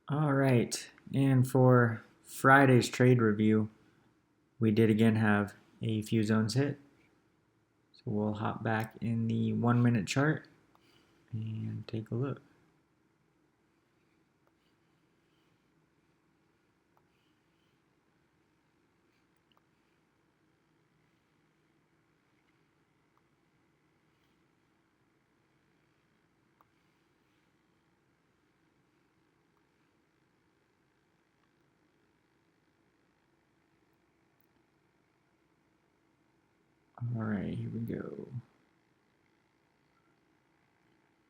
All right, and for Friday's trade review, we did again have a few zones hit. So we'll hop back in the 1 minute chart and take a look. All right, here we go.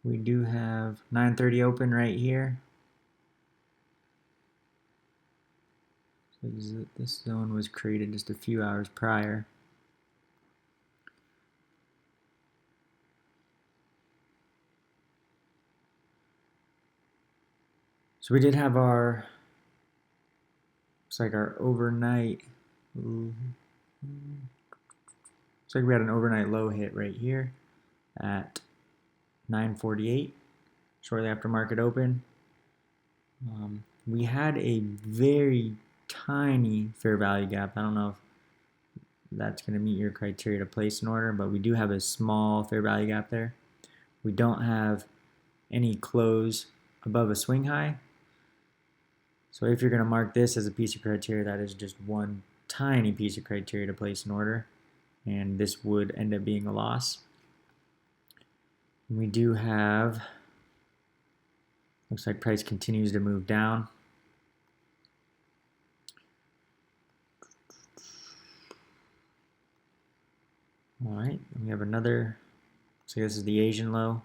We do have 9:30 open right here. So this zone was created just a few hours prior. So we did have our, looks like our overnight, looks like we had an overnight low hit right here at 9:48, shortly after market open. We had a very tiny fair value gap. I don't know if that's going to meet your criteria to place an order, but we do have a small fair value gap there. We don't have any close above a swing high. So if you're going to mark this as a piece of criteria, that is just one tiny piece of criteria to place an order, and this would end up being a loss. We do have, looks like price continues to move down. All right, we have another, so this is the Asian low,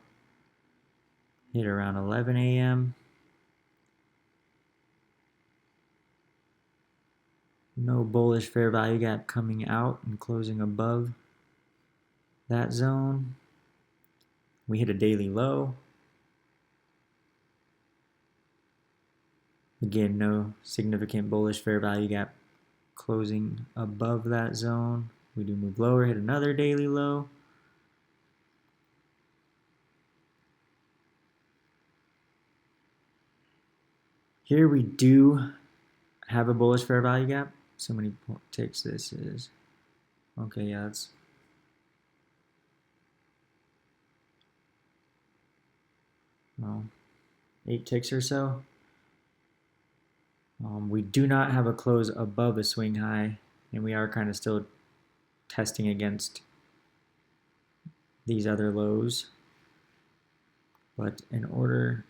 hit around 11 a.m. No bullish fair value gap coming out and closing above that zone. We hit a daily low. Again, no significant bullish fair value gap closing above that zone. We do move lower, hit another daily low. Here we do have a bullish fair value gap. So many ticks this is. Okay, yeah, that's, well, 8 ticks or so. We do not have a close above a swing high, and we are kind of still testing against these other lows. But in order,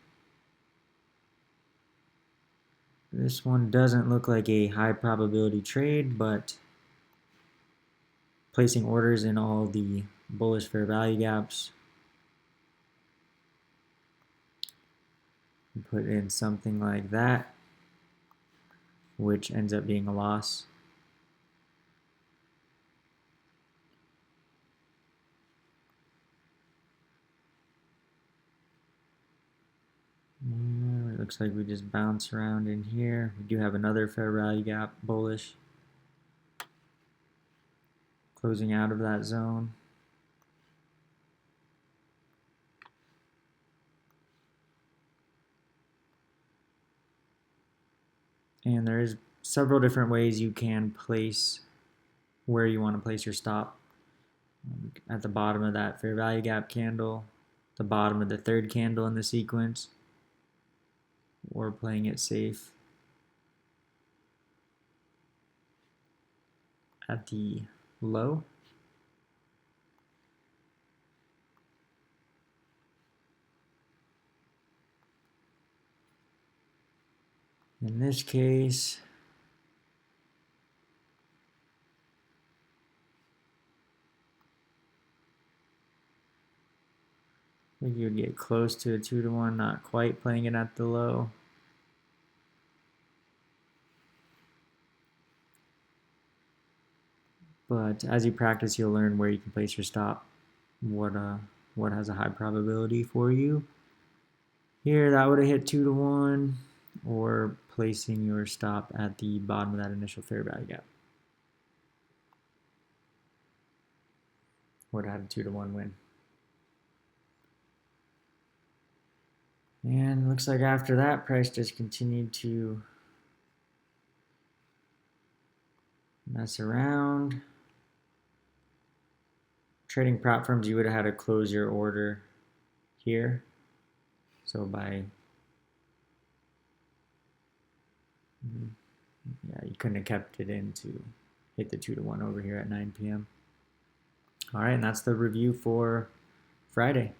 this one doesn't look like a high probability trade, but placing orders in all the bullish fair value gaps, put in something like that, which ends up being a loss. It looks like we just bounce around in here. We do have another fair value gap bullish, closing out of that zone. And there is several different ways you can place where you want to place your stop. At the bottom of that fair value gap candle, the bottom of the third candle in the sequence, or playing it safe at the low. In this case, I think you would get close to a 2-to-1, not quite playing it at the low. But as you practice, you'll learn where you can place your stop, what has a high probability for you. Here, that would have hit 2-to-1, or placing your stop at the bottom of that initial fair value gap would have had a 2-to-1 win. And it looks like after that, price just continued to mess around. Trading platforms, you would have had to close your order here. So yeah, you couldn't have kept it in to hit the 2-to-1 over here at 9 p.m. All right, and that's the review for Friday.